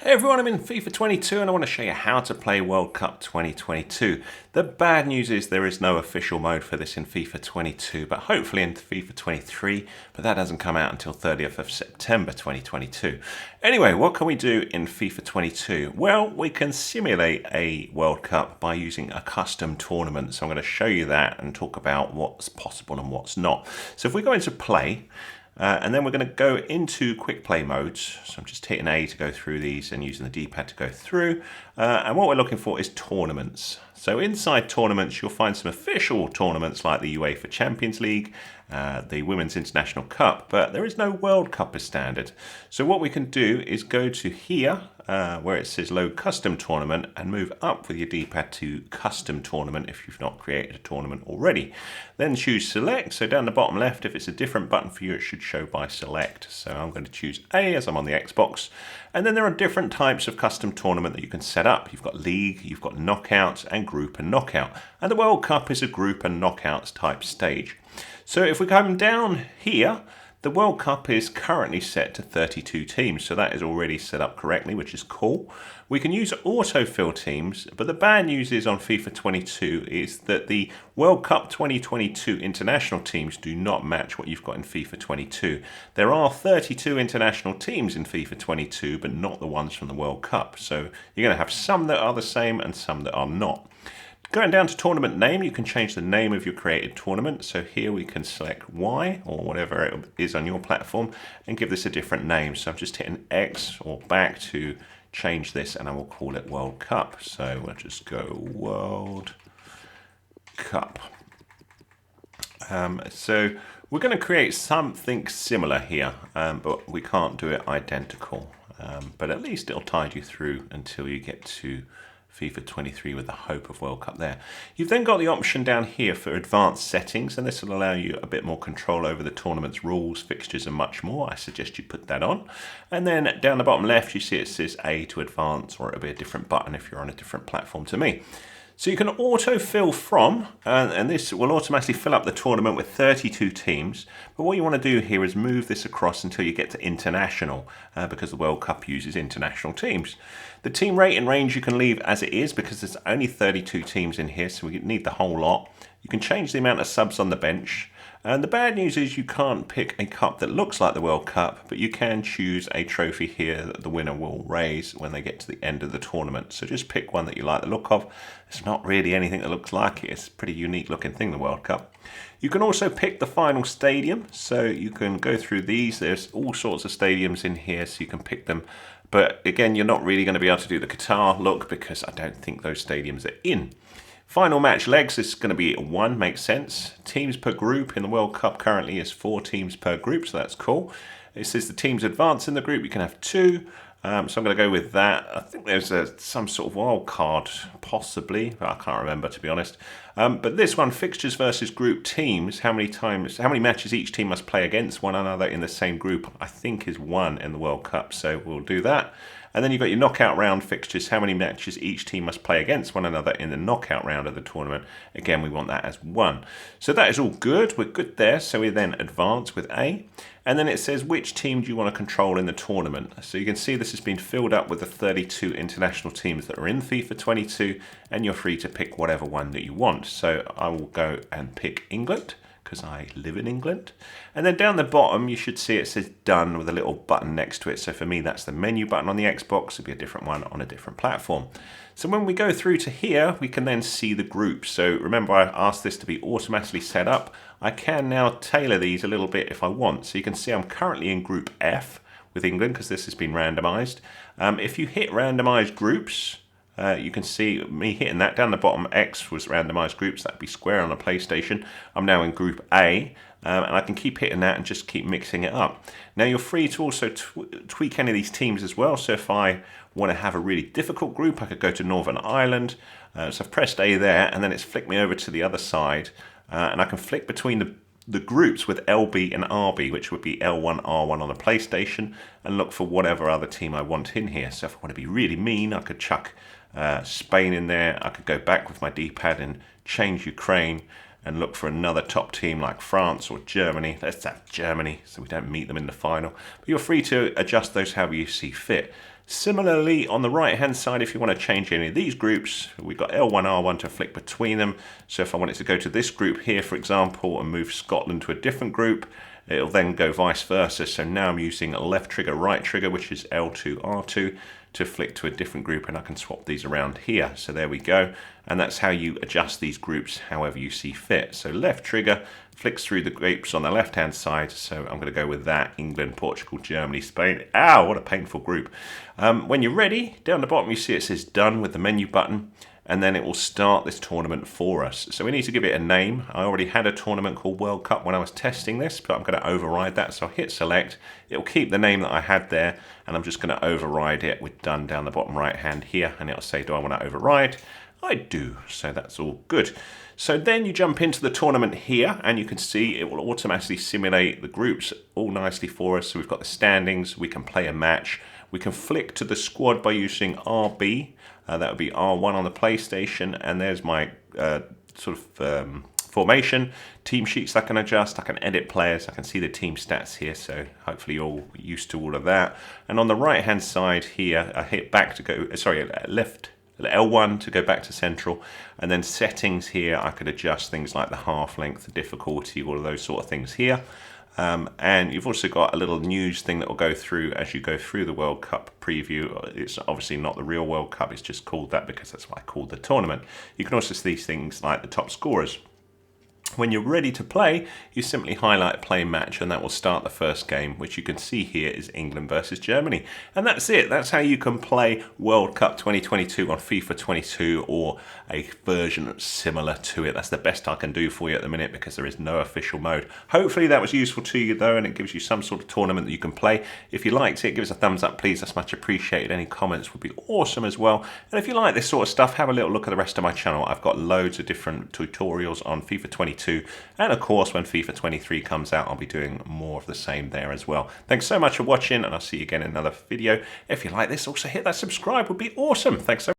Hey everyone, I'm in FIFA 22 and I want to show you how to play World Cup 2022. The bad news is there is no official mode for this in FIFA 22, but hopefully in FIFA 23, but that doesn't come out until 30th of September 2022. Anyway, what can we do in FIFA 22? Well, we can simulate a World Cup by using a custom tournament. So I'm going to show you that and talk about what's possible and what's not. So if we go into play, and then we're going to go into quick play modes. So I'm just hitting A to go through these and using the D-pad to go through. And what we're looking for is tournaments. So inside tournaments, you'll find some official tournaments like the UEFA Champions League, the Women's International Cup, but there is no World Cup as standard. So what we can do is go to here, where it says load custom tournament, and move up with your D-pad to custom tournament if you've not created a tournament already. Then choose select. So down the bottom left, if it's a different button for you, it should show by select. So I'm going to choose A as I'm on the Xbox. And then there are different types of custom tournament that you can set up. You've got league, you've got knockouts, and group and knockout. And the World Cup is a group and knockouts type stage. So if we come down here, the World Cup is currently set to 32 teams, so that is already set up correctly, which is cool. We can use autofill teams, but the bad news is on FIFA 22 is that the World Cup 2022 international teams do not match what you've got in FIFA 22. There are 32 international teams in FIFA 22, but not the ones from the World Cup. So you're going to have some that are the same and some that are not. Going down to tournament name, you can change the name of your created tournament. So here we can select Y or whatever it is on your platform and give this a different name. So I'm just hitting X or back to change this and I will call it World Cup. So we'll just go World Cup. So we're going to create something similar here, but we can't do it identical. But at least it'll tide you through until you get to FIFA 23 with the hope of World Cup there. You've then got the option down here for advanced settings, and this will allow you a bit more control over the tournament's rules, fixtures and much more. I suggest you put that on. And then down the bottom left you see it says A to advance, or it'll be a different button if you're on a different platform to me. So you can auto-fill from, and this will automatically fill up the tournament with 32 teams. But what you want to do here is move this across until you get to international, because the World Cup uses international teams. The team rating range you can leave as it is because there's only 32 teams in here, so we need the whole lot. You can change the amount of subs on the bench. And the bad news is you can't pick a cup that looks like the World Cup, but you can choose a trophy here that the winner will raise when they get to the end of the tournament. So just pick one that you like the look of. It's not really anything that looks like it. It's a pretty unique looking thing, the World Cup. You can also pick the final stadium. So you can go through these. There's all sorts of stadiums in here, so you can pick them. But again, you're not really going to be able to do the Qatar look because I don't think those stadiums are in. Final match legs is going to be 1, makes sense. Teams per group in the World Cup currently is 4 teams per group, so that's cool. It says the teams advance in the group, you can have 2. So I'm going to go with that. I think there's some sort of wild card, possibly, but I can't remember to be honest. But this one, fixtures versus group teams, how many matches each team must play against one another in the same group, I think is 1 in the World Cup. So we'll do that. And then you've got your knockout round fixtures, how many matches each team must play against one another in the knockout round of the tournament. Again, we want that as 1. So that is all good. We're good there. So we then advance with A. And then it says which team do you want to control in the tournament. So you can see this has been filled up with the 32 international teams that are in FIFA 22, and you're free to pick whatever one that you want. So I will go and pick England, because I live in England. And then down the bottom, you should see it says done with a little button next to it. So for me, that's the menu button on the Xbox. It'll be a different one on a different platform. So when we go through to here, we can then see the groups. So remember, I asked this to be automatically set up. I can now tailor these a little bit if I want. So you can see I'm currently in group F with England because this has been randomized. If you hit randomized groups, you can see me hitting that down the bottom. X was randomized groups. That'd be square on a PlayStation. I'm now in group A, and I can keep hitting that and just keep mixing it up. Now you're free to also tweak any of these teams as well. So if I want to have a really difficult group, I could go to Northern Ireland. So I've pressed A there, and then it's flicked me over to the other side, and I can flick between the groups with LB and RB, which would be L1, R1 on a PlayStation, and look for whatever other team I want in here. So if I want to be really mean, I could chuck Spain in there. I could go back with my D-pad and change Ukraine and look for another top team like France or Germany. Let's have Germany so we don't meet them in the final. But you're free to adjust those however you see fit. Similarly, on the right hand side, if you want to change any of these groups, we've got L1, R1 to flick between them. So if I wanted to go to this group here, for example, and move Scotland to a different group, it'll then go vice versa. So now I'm using left trigger, right trigger, which is L2, R2, to flick to a different group, and I can swap these around here. So there we go. And that's how you adjust these groups however you see fit. So left trigger flicks through the groups on the left hand side. So I'm going to go with that: England, Portugal, Germany, Spain. Ow, what a painful group. When you're ready, down the bottom you see it says done with the menu button, and then it will start this tournament for us. So we need to give it a name. I already had a tournament called World Cup when I was testing this, but I'm going to override that. So I'll hit select. It'll keep the name that I had there, and I'm just going to override it with done down the bottom right hand here, and it'll say, do I want to override? I do, so that's all good. So then you jump into the tournament here, and you can see it will automatically simulate the groups all nicely for us. So we've got the standings, we can play a match, we can flick to the squad by using RB, that would be R1 on the PlayStation, and there's my formation. Team sheets I can adjust, I can edit players, I can see the team stats here, so hopefully you're all used to all of that. And on the right hand side here, I hit back to go, left L1 to go back to central, and then settings here I could adjust things like the half length, the difficulty, all of those sort of things here. And you've also got a little news thing that will go through as you go through the World Cup preview. It's obviously not the real World Cup, it's just called that because that's what I called the tournament. You can also see things like the top scorers. When you're ready to play, you simply highlight play match, and that will start the first game, which you can see here is England versus Germany. And that's it. That's how you can play World Cup 2022 on FIFA 22 or a version similar to it. That's the best I can do for you at the minute because there is no official mode. Hopefully that was useful to you though, and it gives you some sort of tournament that you can play. If you liked it, give us a thumbs up please. That's much appreciated. Any comments would be awesome as well. And if you like this sort of stuff, have a little look at the rest of my channel. I've got loads of different tutorials on FIFA 22. And of course, when FIFA 23 comes out, I'll be doing more of the same there as well. Thanks so much for watching, and I'll see you again in another video. If you like this, also hit that subscribe, would be awesome. Thanks so much.